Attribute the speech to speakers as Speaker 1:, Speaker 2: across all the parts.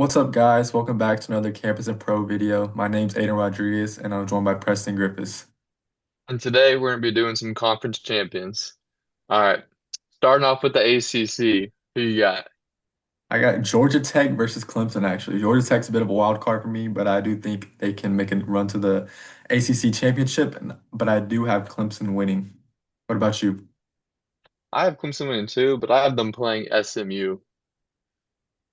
Speaker 1: What's up, guys? Welcome back to another Campus and Pro video. My name's Aiden Rodriguez, and I'm joined by Preston Griffiths.
Speaker 2: And today we're going to be doing some conference champions. All right. Starting off with the ACC. Who you got?
Speaker 1: I got Georgia Tech versus Clemson, actually. Georgia Tech's a bit of a wild card for me, but I do think they can make a run to the ACC championship, but I do have Clemson winning. What about you?
Speaker 2: I have Clemson winning too, but I have them playing SMU.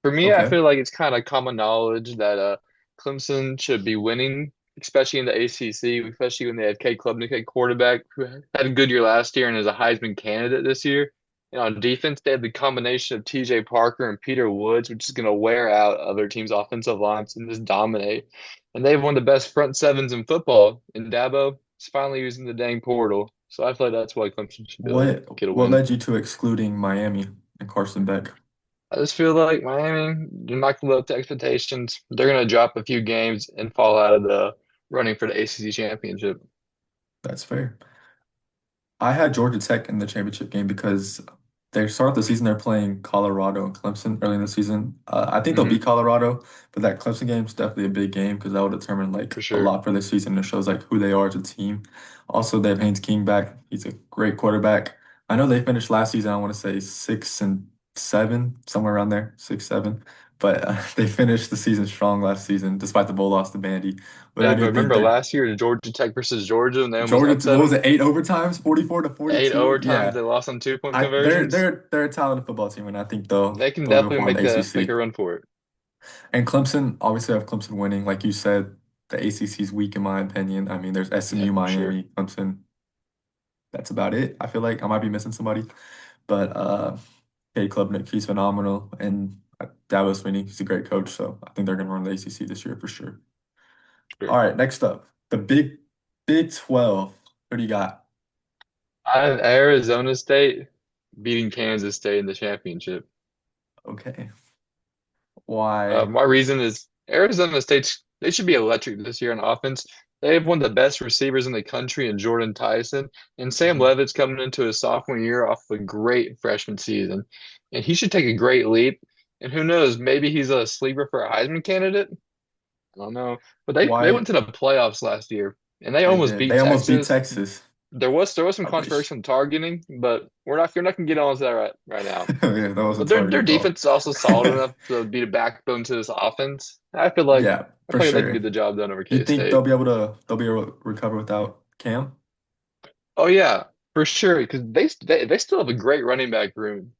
Speaker 2: For me, I
Speaker 1: Okay.
Speaker 2: feel like it's kind of common knowledge that Clemson should be winning, especially in the ACC, especially when they have Cade Klubnik at quarterback, who had a good year last year and is a Heisman candidate this year. And on defense, they have the combination of TJ Parker and Peter Woods, which is going to wear out other teams' offensive lines and just dominate. And they have one of the best front sevens in football. And Dabo is finally using the dang portal. So I feel like that's why Clemson should be able to
Speaker 1: What
Speaker 2: get a
Speaker 1: what
Speaker 2: win.
Speaker 1: led you to excluding Miami and Carson Beck?
Speaker 2: I just feel like Miami, they're not going to live up to expectations. They're going to drop a few games and fall out of the running for the ACC championship.
Speaker 1: That's fair. I had Georgia Tech in the championship game because they start the season, they're playing Colorado and Clemson early in the season. I think they'll
Speaker 2: Hmm.
Speaker 1: beat Colorado, but that Clemson game is definitely a big game because that will determine like
Speaker 2: For
Speaker 1: a
Speaker 2: sure.
Speaker 1: lot for this season. It shows like who they are as a team. Also, they have Haynes King back. He's a great quarterback. I know they finished last season, I want to say 6-7, somewhere around there, 6-7. But they finished the season strong last season, despite the bowl loss to Bandy. But
Speaker 2: Hey,
Speaker 1: I
Speaker 2: but
Speaker 1: do think
Speaker 2: remember
Speaker 1: they're
Speaker 2: last year, Georgia Tech versus Georgia, and they almost
Speaker 1: Georgia,
Speaker 2: upset
Speaker 1: what was
Speaker 2: them?
Speaker 1: it, 8 overtimes, 44 to
Speaker 2: Eight
Speaker 1: 42?
Speaker 2: overtimes,
Speaker 1: Yeah.
Speaker 2: they lost on 2-point
Speaker 1: I they're
Speaker 2: conversions.
Speaker 1: they're they're a talented football team, and I think they'll
Speaker 2: They can
Speaker 1: they'll go
Speaker 2: definitely
Speaker 1: far in the
Speaker 2: make
Speaker 1: ACC.
Speaker 2: a run for it.
Speaker 1: And Clemson, obviously, I have Clemson winning. Like you said, the ACC is weak in my opinion. I mean, there's
Speaker 2: Yeah,
Speaker 1: SMU,
Speaker 2: for sure.
Speaker 1: Miami, Clemson. That's about it. I feel like I might be missing somebody, but Cade Klubnik, he's phenomenal, and Dallas Sweeney, he's a great coach. So I think they're gonna run the ACC this year for sure. All
Speaker 2: Sure.
Speaker 1: right, next up, the Big 12. What do you got?
Speaker 2: I have Arizona State beating Kansas State in the championship.
Speaker 1: Okay, why?
Speaker 2: My reason is Arizona State, they should be electric this year on offense. They have one of the best receivers in the country in Jordan Tyson, and Sam
Speaker 1: Mhm.
Speaker 2: Levitt's coming into his sophomore year off a great freshman season. And he should take a great leap. And who knows, maybe he's a sleeper for a Heisman candidate. I don't know. But they
Speaker 1: Why
Speaker 2: went to the playoffs last year and they
Speaker 1: they
Speaker 2: almost
Speaker 1: did?
Speaker 2: beat
Speaker 1: They almost beat
Speaker 2: Texas.
Speaker 1: Texas.
Speaker 2: There was some
Speaker 1: I wish.
Speaker 2: controversy on targeting, but we're not gonna get on to that right now.
Speaker 1: Yeah, that was a
Speaker 2: But their
Speaker 1: targeting call.
Speaker 2: defense is also solid enough to be a backbone to this offense.
Speaker 1: Yeah,
Speaker 2: I
Speaker 1: for
Speaker 2: feel like they can
Speaker 1: sure.
Speaker 2: get the job done over
Speaker 1: You think they'll
Speaker 2: K-State.
Speaker 1: be able to recover without Cam?
Speaker 2: Oh yeah, for sure. Because they still have a great running back room.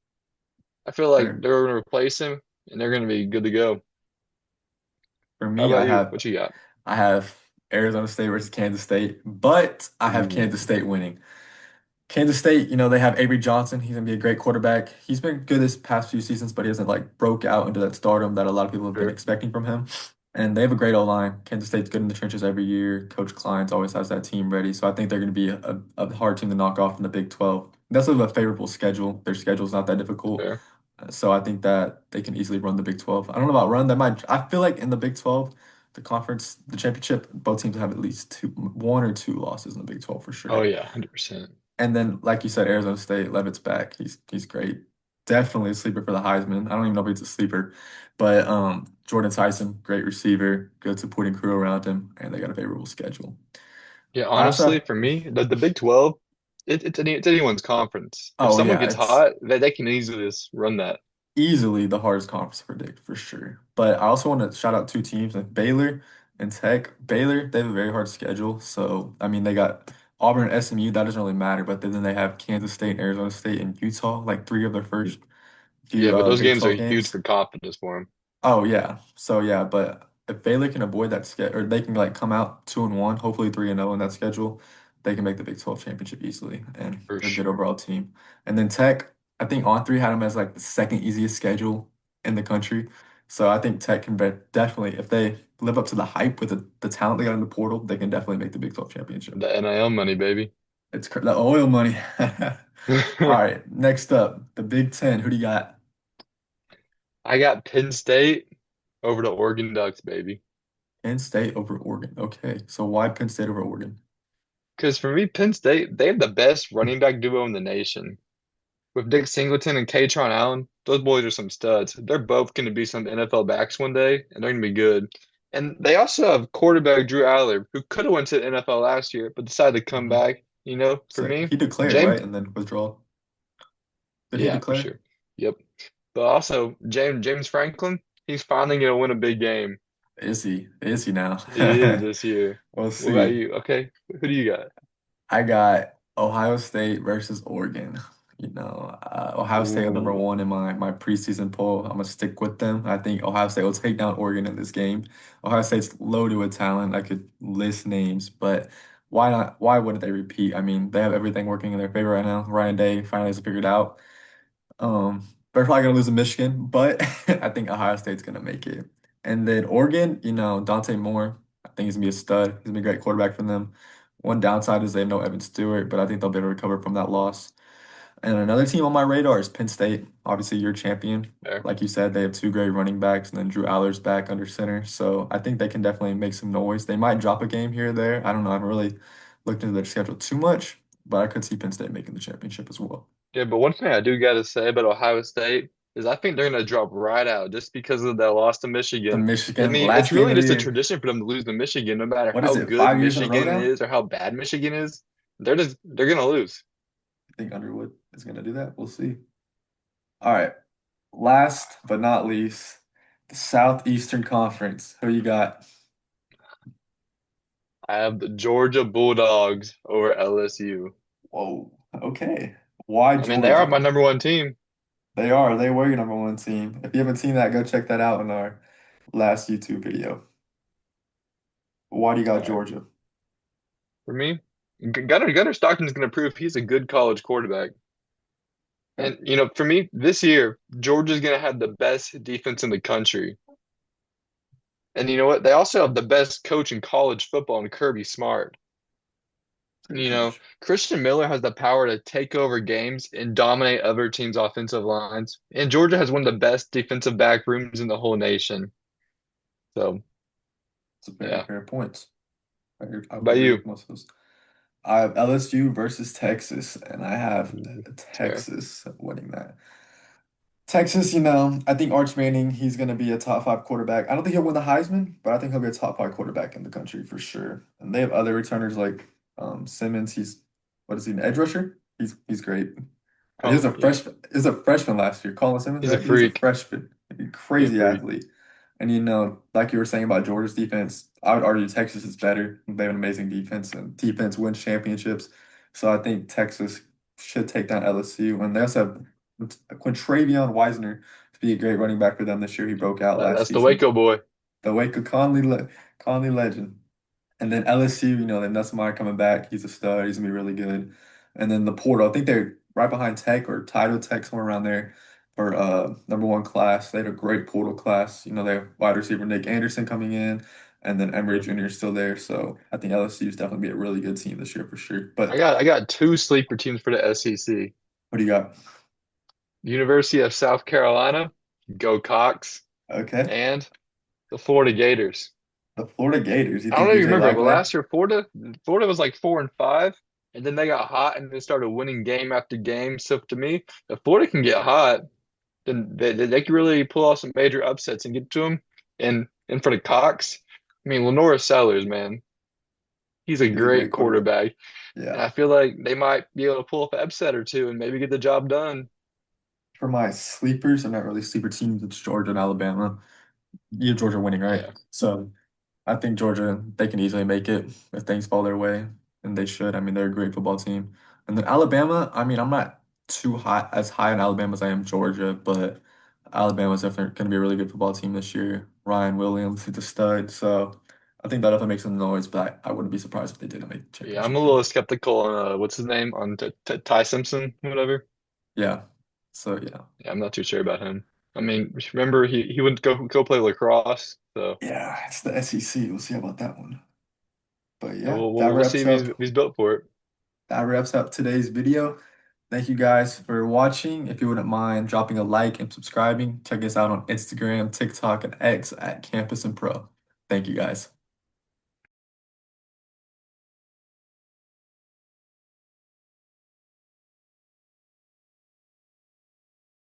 Speaker 2: I feel like
Speaker 1: For
Speaker 2: they're gonna replace him and they're gonna be good to go.
Speaker 1: for
Speaker 2: How
Speaker 1: me,
Speaker 2: about you? What you got?
Speaker 1: I have Arizona State versus Kansas State, but I have Kansas
Speaker 2: Ooh,
Speaker 1: State winning. Kansas State, they have Avery Johnson. He's gonna be a great quarterback. He's been good this past few seasons, but he hasn't like broke out into that stardom that a lot of people have been
Speaker 2: sure.
Speaker 1: expecting from him. And they have a great O-line. Kansas State's good in the trenches every year. Coach Klein's always has that team ready. So I think they're gonna be a hard team to knock off in the Big 12. That's a favorable schedule. Their schedule's not that difficult.
Speaker 2: Fair.
Speaker 1: So I think that they can easily run the Big 12. I don't know about run. I feel like in the Big 12, the championship, both teams have at least one or two losses in the Big 12 for
Speaker 2: Oh
Speaker 1: sure.
Speaker 2: yeah, 100%.
Speaker 1: And then, like you said, Arizona State, Levitt's back. He's great. Definitely a sleeper for the Heisman. I don't even know if he's a sleeper, but Jordan Tyson, great receiver, good supporting crew around him, and they got a favorable schedule.
Speaker 2: Yeah,
Speaker 1: I also
Speaker 2: honestly,
Speaker 1: have,
Speaker 2: for me, the Big 12, it's anyone's conference. If
Speaker 1: oh
Speaker 2: someone
Speaker 1: yeah,
Speaker 2: gets
Speaker 1: it's
Speaker 2: hot, they can easily just run that.
Speaker 1: easily the hardest conference to predict for sure. But I also want to shout out two teams like Baylor and Tech. Baylor, they have a very hard schedule. So, I mean, they got Auburn and SMU. That doesn't really matter. But then they have Kansas State, Arizona State, and Utah, like three of their first
Speaker 2: Yeah,
Speaker 1: few
Speaker 2: but those
Speaker 1: Big
Speaker 2: games are
Speaker 1: 12
Speaker 2: huge
Speaker 1: games.
Speaker 2: for confidence for them.
Speaker 1: Oh, yeah. So, yeah. But if Baylor can avoid that schedule, or they can like come out 2-1, hopefully 3-0 in that schedule, they can make the Big 12 championship easily. And
Speaker 2: For
Speaker 1: they're a good
Speaker 2: sure.
Speaker 1: overall team. And then Tech, I think On Three had them as like the second easiest schedule in the country. So I think Tech can definitely, if they live up to the hype with the talent they got in the portal, they can definitely make the Big 12 championship.
Speaker 2: The NIL money, baby.
Speaker 1: The oil money. All right, next up, the Big Ten. Who do you got?
Speaker 2: I got Penn State over the Oregon Ducks, baby.
Speaker 1: Penn State over Oregon. Okay, so why Penn State over Oregon?
Speaker 2: Because for me, Penn State, they have the best running back duo in the nation. with Dick Singleton and Katron Allen, those boys are some studs. They're both going to be some NFL backs one day, and they're going to be good. And they also have quarterback Drew Aller, who could have went to the NFL last year, but decided to come
Speaker 1: Hmm.
Speaker 2: back. For
Speaker 1: So
Speaker 2: me,
Speaker 1: he declared,
Speaker 2: James,
Speaker 1: right? And then withdrawal. Did he
Speaker 2: yeah, for
Speaker 1: declare?
Speaker 2: sure. Yep. But also James Franklin, he's finally going to win a big game.
Speaker 1: Is he? Is he now?
Speaker 2: He is this year.
Speaker 1: We'll
Speaker 2: What about
Speaker 1: see.
Speaker 2: you? Okay, who do you got?
Speaker 1: I got Ohio State versus Oregon. Ohio State was number
Speaker 2: Ooh,
Speaker 1: one in my preseason poll. I'm gonna stick with them. I think Ohio State will take down Oregon in this game. Ohio State's loaded with talent. I could list names, but why not? Why wouldn't they repeat? I mean, they have everything working in their favor right now. Ryan Day finally has it figured out. They're probably gonna lose to Michigan, but I think Ohio State's gonna make it. And then Oregon, Dante Moore, I think he's gonna be a stud. He's gonna be a great quarterback for them. One downside is they have no Evan Stewart, but I think they'll be able to recover from that loss. And another team on my radar is Penn State. Obviously, your champion.
Speaker 2: there.
Speaker 1: Like you said, they have two great running backs, and then Drew Aller's back under center. So I think they can definitely make some noise. They might drop a game here or there. I don't know. I haven't really looked into their schedule too much, but I could see Penn State making the championship as well.
Speaker 2: Yeah, but one thing I do got to say about Ohio State is I think they're going to drop right out just because of that loss to
Speaker 1: The
Speaker 2: Michigan. I
Speaker 1: Michigan
Speaker 2: mean, it's
Speaker 1: last game
Speaker 2: really
Speaker 1: of the
Speaker 2: just a
Speaker 1: year.
Speaker 2: tradition for them to lose to Michigan, no matter
Speaker 1: What is
Speaker 2: how
Speaker 1: it?
Speaker 2: good
Speaker 1: 5 years in a row
Speaker 2: Michigan
Speaker 1: now?
Speaker 2: is or how bad Michigan is. They're going to lose.
Speaker 1: I think Underwood is going to do that. We'll see. All right. Last but not least, the Southeastern Conference. Who you got?
Speaker 2: I have the Georgia Bulldogs over LSU.
Speaker 1: Whoa. Okay. Why
Speaker 2: I mean, they are
Speaker 1: Georgia?
Speaker 2: my number one team.
Speaker 1: They are. They were your number one team. If you haven't seen that, go check that out in our last YouTube video. Why do you got
Speaker 2: All right,
Speaker 1: Georgia?
Speaker 2: for me, Gunnar Stockton's going to prove he's a good college quarterback.
Speaker 1: Okay.
Speaker 2: And for me, this year, Georgia's going to have the best defense in the country. And you know what? They also have the best coach in college football in Kirby Smart.
Speaker 1: Great
Speaker 2: And
Speaker 1: coach.
Speaker 2: Christian Miller has the power to take over games and dominate other teams' offensive lines. And Georgia has one of the best defensive back rooms in the whole nation. So,
Speaker 1: It's a very
Speaker 2: yeah.
Speaker 1: fair point. I
Speaker 2: What
Speaker 1: would
Speaker 2: about
Speaker 1: agree
Speaker 2: you?
Speaker 1: with most of those. I have LSU versus Texas, and I have
Speaker 2: Fair.
Speaker 1: Texas winning that. Texas, I think Arch Manning, he's going to be a top five quarterback. I don't think he'll win the Heisman, but I think he'll be a top five quarterback in the country for sure. And they have other returners like Simmons. What is he, an edge rusher? He's great. And he was
Speaker 2: Oh,
Speaker 1: a
Speaker 2: yeah.
Speaker 1: freshman. He was a freshman last year. Colin Simmons,
Speaker 2: He's a
Speaker 1: right? He was a
Speaker 2: freak.
Speaker 1: freshman.
Speaker 2: He's a
Speaker 1: Crazy
Speaker 2: freak.
Speaker 1: athlete. And like you were saying about Georgia's defense, I would argue Texas is better. They have an amazing defense, and defense wins championships. So I think Texas should take down LSU. And they also have Quintravion Wisner to be a great running back for them this year. He broke out last
Speaker 2: That's the
Speaker 1: season.
Speaker 2: Waco boy.
Speaker 1: The Waco Conley legend. And then LSU, they have Nussmeier coming back. He's a stud. He's gonna be really good. And then the portal, I think they're right behind Tech or tied with Tech somewhere around there for number one class. They had a great portal class. They have wide receiver Nick Anderson coming in, and then Emory
Speaker 2: Yeah.
Speaker 1: Jr. is still there. So I think LSU is definitely be a really good team this year for sure.
Speaker 2: I
Speaker 1: But
Speaker 2: got I got two sleeper teams for the SEC.
Speaker 1: what do you got?
Speaker 2: University of South Carolina, go Cox,
Speaker 1: Okay.
Speaker 2: and the Florida Gators.
Speaker 1: The Florida Gators. You
Speaker 2: I don't
Speaker 1: think
Speaker 2: know if you
Speaker 1: BJ
Speaker 2: remember, but
Speaker 1: Lagway?
Speaker 2: last year Florida was like 4-5, and then they got hot and they started winning game after game. So to me, if Florida can get hot, then they can really pull off some major upsets and get to them. And in front of Cox, I mean Lenora Sellers, man, he's a
Speaker 1: He's a
Speaker 2: great
Speaker 1: great quarterback.
Speaker 2: quarterback, and
Speaker 1: Yeah.
Speaker 2: I feel like they might be able to pull off an upset or two and maybe get the job done.
Speaker 1: For my sleepers, I'm not really sleeper teams. It's Georgia and Alabama. You have Georgia winning, right?
Speaker 2: Yeah,
Speaker 1: So I think Georgia, they can easily make it if things fall their way, and they should. I mean, they're a great football team. And then Alabama, I mean, I'm not too high as high on Alabama as I am Georgia, but Alabama's definitely going to be a really good football team this year. Ryan Williams, he's a stud, so I think that definitely makes some noise, but I wouldn't be surprised if they didn't make the
Speaker 2: yeah, I'm
Speaker 1: championship
Speaker 2: a
Speaker 1: game.
Speaker 2: little skeptical on what's his name on T Ty Simpson, whatever.
Speaker 1: Yeah. So yeah.
Speaker 2: Yeah, I'm not too sure about him. I mean, remember he went to go play lacrosse, so
Speaker 1: Yeah, it's the SEC. We'll see about that one. But
Speaker 2: yeah,
Speaker 1: yeah,
Speaker 2: we'll see if he's built for it.
Speaker 1: that wraps up today's video. Thank you guys for watching. If you wouldn't mind dropping a like and subscribing, check us out on Instagram, TikTok, and X at Campus and Pro. Thank you guys.